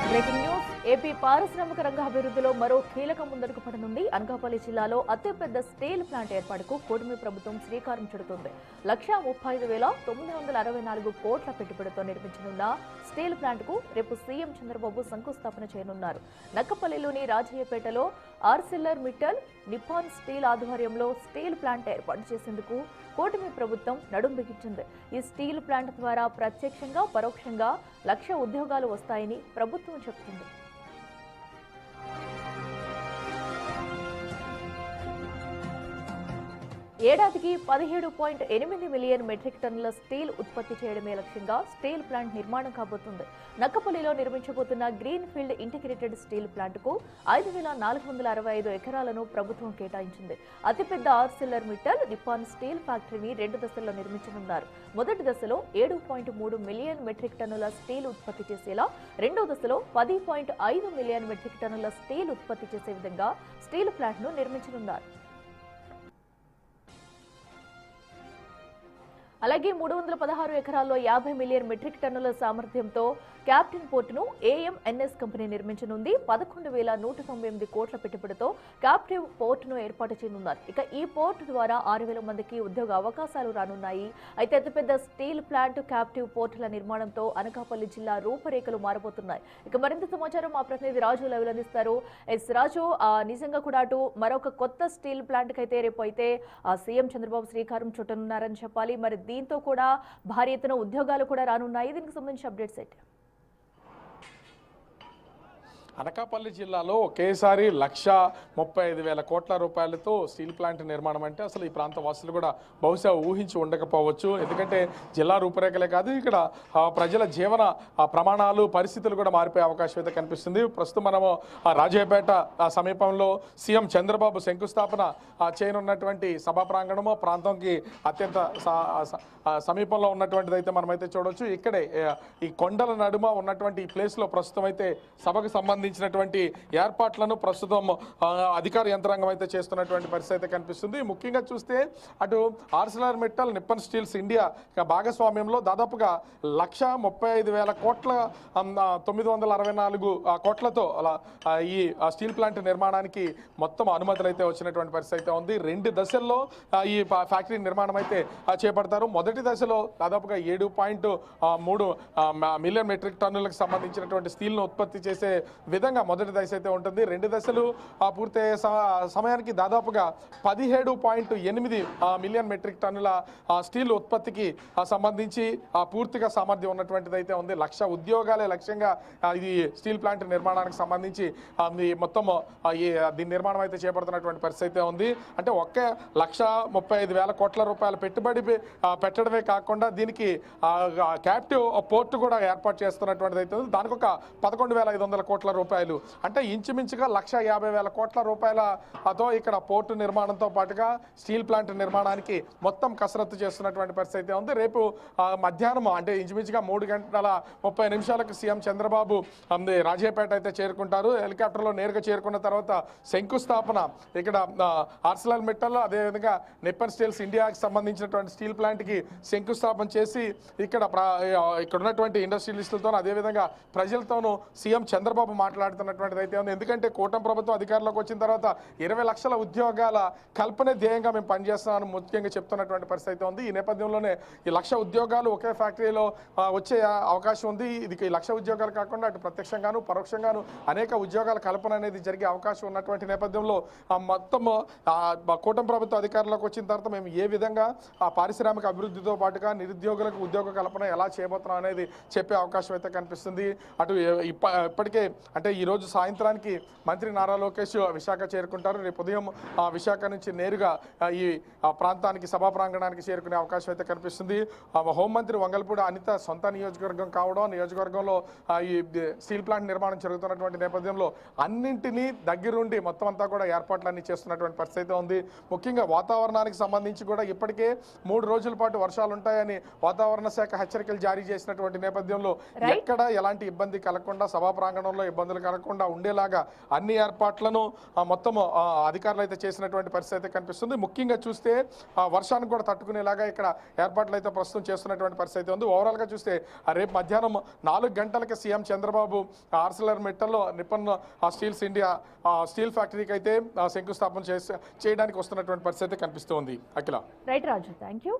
Breaking news AP పారిశ్రామిక రంగ అభివృద్ధిలో మరో కీలక ముందడుగు పడనుంది. అనకాపల్లి జిల్లాలో అతిపెద్ద స్టీల్ ప్లాంట్ ఏర్పాటుకు కూటమి ప్రభుత్వం శ్రీకారం చుడుతోంది. 1,35,964 కోట్ల పెట్టుబడితో నిర్మించనున్న స్టీల్ ప్లాంట్కు రేపు సీఎం చంద్రబాబు శంకుస్థాపన చేయనున్నారు. నక్కపల్లిలోని రాజయ్యపేటలో ఆర్సిల్లర్ మిట్టల్ నిప్పాన్ స్టీల్ ఆధ్వర్యంలో స్టీల్ ప్లాంట్ ఏర్పాటు చేసేందుకు కూటమి ప్రభుత్వం నడుం బిగించింది. ఈ స్టీల్ ప్లాంట్ ద్వారా ప్రత్యక్షంగా పరోక్షంగా 1,00,000 ఉద్యోగాలు వస్తాయని ప్రభుత్వం చెబుతుంది. ఏడాదికి 17.8 మిలియన్ మెట్రిక్ టన్నుల స్టీల్ ఉత్పత్తి చేయడమే లక్ష్యంగా స్టీల్ ప్లాంట్ నిర్మాణం కాబోతుంది. నక్కపల్లిలో నిర్మించబోతున్న గ్రీన్ ఫీల్డ్ ఇంటిగ్రేటెడ్ స్టీల్ ప్లాంట్కు 5,465 ఎకరాలను ప్రభుత్వం కేటాయించింది. అతిపెద్ద ఆర్సిల్లర్ మిట్టల్ నిప్పాన్ స్టీల్ ఫ్యాక్టరీని 2 దశల్లో నిర్మించనున్నారు. మొదటి దశలో 7.3 మిలియన్ మెట్రిక్ టన్నుల స్టీల్ ఉత్పత్తి చేసేలా, రెండో దశలో 10.5 మిలియన్ మెట్రిక్ టన్నుల స్టీల్ ఉత్పత్తి చేసే విధంగా స్టీల్ ప్లాంట్ను నిర్మించనున్నారు. అలాగే 316 ఎకరాల్లో 50 మిలియన్ మెట్రిక్ టన్నుల సామర్థ్యంతో క్యాప్టెన్ పోర్టును ఏఎంఎన్ఎస్ కంపెనీ నిర్మించనుంది. 11,198 కోట్ల పెట్టుబడితో క్యాప్టివ్ పోర్టును ఏర్పాటు చేయనున్నారు. ఇక ఈ పోర్టు ద్వారా 6,000 మందికి ఉద్యోగ అవకాశాలు రానున్నాయి. అయితే అతిపెద్ద స్టీల్ ప్లాంట్, క్యాప్టివ్ పోర్టుల నిర్మాణంతో అనకాపల్లి జిల్లా రూపురేఖలు మారబోతున్నాయి. ఇక మరింత సమాచారం మా ప్రతినిధి రాజు లైవ్లో అందిస్తారు. రాజు, నిజంగా కూడా అటు మరొక కొత్త స్టీల్ ప్లాంట్ కి అయితే రేపు అయితే సీఎం చంద్రబాబు శ్రీకారం చుట్టనున్నారని చెప్పాలి. మరి దీంతో కూడా భారీ ఎత్తున ఉద్యోగాలు కూడా రానున్నాయి. దీనికి సంబంధించి అప్డేట్స్ ఏంటి? అనకాపల్లి జిల్లాలో ఒకేసారి 1,35,000 కోట్ల రూపాయలతో స్టీల్ ప్లాంట్ నిర్మాణం అంటే అసలు ఈ ప్రాంత వాసులు కూడా బహుశా ఊహించి ఉండకపోవచ్చు. ఎందుకంటే జిల్లా రూపురేఖలే కాదు, ఇక్కడ ప్రజల జీవన ప్రమాణాలు, పరిస్థితులు కూడా మారిపోయే అవకాశం అయితే కనిపిస్తుంది. ప్రస్తుతం మనము రాజయ్యపేట సమీపంలో సీఎం చంద్రబాబు శంకుస్థాపన చేయనున్నటువంటి సభా ప్రాంగణము ప్రాంతంకి అత్యంత సమీపంలో ఉన్నటువంటిది అయితే మనమైతే చూడవచ్చు. ఇక్కడే ఈ కొండల నడుమ ఉన్నటువంటి ఈ ప్లేస్లో ప్రస్తుతం అయితే సభకు సంబంధించినటువంటి ఏర్పాట్లను ప్రస్తుతం అధికార యంత్రాంగం అయితే చేస్తున్నటువంటి పరిస్థితి అయితే కనిపిస్తుంది. ముఖ్యంగా చూస్తే అటు Arcelor Mittal, Nippon Steels India భాగస్వామ్యంలో దాదాపుగా 1,35,000 కోట్ల 964 కోట్లతో ఈ స్టీల్ ప్లాంట్ నిర్మాణానికి మొత్తం అనుమతులు అయితే వచ్చినటువంటి పరిస్థితి అయితే ఉంది. 2 దశల్లో ఈ ఫ్యాక్టరీ నిర్మాణం అయితే చేపడతారు. మొదటి దశలో దాదాపుగా 7.3 మిలియన్ మెట్రిక్ టన్నులకు సంబంధించినటువంటి స్టీల్ను ఉత్పత్తి చేసే విధంగా మొదటి దశ అయితే ఉంటుంది. 2 దశలు పూర్తయ్యే సమయానికి దాదాపుగా 17.8 మిలియన్ మెట్రిక్ టన్నుల స్టీల్ ఉత్పత్తికి సంబంధించి పూర్తిగా సామర్థ్యం ఉన్నటువంటిది అయితే ఉంది. 1,00,000 ఉద్యోగాలే లక్ష్యంగా ఇది స్టీల్ ప్లాంట్ నిర్మాణానికి సంబంధించి మొత్తం దీని నిర్మాణం అయితే చేపడుతున్నటువంటి పరిస్థితి అయితే ఉంది. అంటే 1,35,000 కోట్ల రూపాయల పెట్టుబడి పెట్టడమే కాకుండా దీనికి క్యాప్టివ్ పోర్టు కూడా ఏర్పాటు చేస్తున్నటువంటిది అయితే ఉంది. దానికి ఒక 11,500 కోట్ల రూపాయలు, అంటే ఇంచుమించుగా 1,50,000 కోట్ల రూపాయలతో ఇక్కడ పోర్టు నిర్మాణంతో పాటుగా స్టీల్ ప్లాంట్ నిర్మాణానికి మొత్తం కసరత్తు చేస్తున్నటువంటి పరిస్థితి అయితే ఉంది. రేపు మధ్యాహ్నం అంటే ఇంచుమించుగా 3:30 సీఎం చంద్రబాబు రాజయ్యపేట అయితే చేరుకుంటారు. హెలికాప్టర్లో నేరుగా చేరుకున్న తర్వాత శంకుస్థాపన ఇక్కడ ఆర్సిలర్ మిట్టల్, అదేవిధంగా నిప్పన్ స్టీల్స్ ఇండియాకి సంబంధించినటువంటి స్టీల్ ప్లాంట్కి శంకుస్థాపన చేసి ఇక్కడ ఉన్నటువంటి ఇండస్ట్రియలిస్టులతో అదేవిధంగా ప్రజలతోనూ సీఎం చంద్రబాబు మాట్లాడుతున్నటువంటిది అయితే ఉంది. ఎందుకంటే కూటమి ప్రభుత్వం అధికారంలోకి వచ్చిన తర్వాత 20 లక్షల ఉద్యోగాల కల్పనే ధ్యేయంగా మేము పనిచేస్తున్నామని ముఖ్యంగా చెప్తున్నటువంటి పరిస్థితి అయితే ఉంది. ఈ నేపథ్యంలోనే ఈ 1,00,000 ఉద్యోగాలు ఒకే ఫ్యాక్టరీలో వచ్చే అవకాశం ఉంది. ఇది 1,00,000 ఉద్యోగాలు కాకుండా అటు ప్రత్యక్షంగాను పరోక్షంగాను అనేక ఉద్యోగాల కల్పన అనేది జరిగే అవకాశం ఉన్నటువంటి నేపథ్యంలో మొత్తం కూటమి ప్రభుత్వం అధికారంలోకి వచ్చిన తర్వాత మేము ఏ విధంగా పారిశ్రామిక అభివృద్ధితో పాటుగా నిరుద్యోగులకు ఉద్యోగ కల్పన ఎలా చేయబోతున్నాం అనేది చెప్పే అవకాశం అయితే కనిపిస్తుంది. అటు ఇప్పటికే అంటే ఈరోజు సాయంత్రానికి మంత్రి నారా లోకేష్ విశాఖ చేరుకుంటారు. రేపు ఉదయం విశాఖ నుంచి నేరుగా ఈ ప్రాంతానికి సభా ప్రాంగణానికి చేరుకునే అవకాశం అయితే కనిపిస్తుంది. హోంమంత్రి వంగల్పూడి అనిత సొంత నియోజకవర్గం కావడం, నియోజకవర్గంలో ఈ స్టీల్ ప్లాంట్ నిర్మాణం జరుగుతున్నటువంటి నేపథ్యంలో అన్నింటినీ దగ్గరుండి మొత్తం అంతా కూడా ఏర్పాట్లన్నీ చేస్తున్నటువంటి పరిస్థితి ఉంది. ముఖ్యంగా వాతావరణానికి సంబంధించి కూడా ఇప్పటికే 3 రోజుల పాటు వర్షాలు ఉంటాయని వాతావరణ శాఖ హెచ్చరికలు జారీ చేసినటువంటి నేపథ్యంలో ఎక్కడ ఎలాంటి ఇబ్బంది కలగకుండా సభా ప్రాంగణంలో ఇబ్బంది ఇబ్బందులు కలగకుండా ఉండేలాగా అన్ని ఏర్పాట్లను మొత్తం అధికారులు అయితే చేసినటువంటి పరిస్థితి అయితే కనిపిస్తుంది. ముఖ్యంగా చూస్తే వర్షానికి కూడా తట్టుకునేలాగా ఇక్కడ ఏర్పాట్లు అయితే ప్రస్తుతం చేస్తున్నటువంటి పరిస్థితి ఉంది. ఓవరాల్గా చూస్తే రేపు మధ్యాహ్నం 4 గంటలకి సీఎం చంద్రబాబు ఆర్సిలర్ మెట్టల్లో నిప్పన్ స్టీల్స్ ఇండియా స్టీల్ ఫ్యాక్టరీకి అయితే శంకుస్థాపన చేయడానికి వస్తున్నటువంటి పరిస్థితి కనిపిస్తుంది. Akhila. Right Raju, thank you.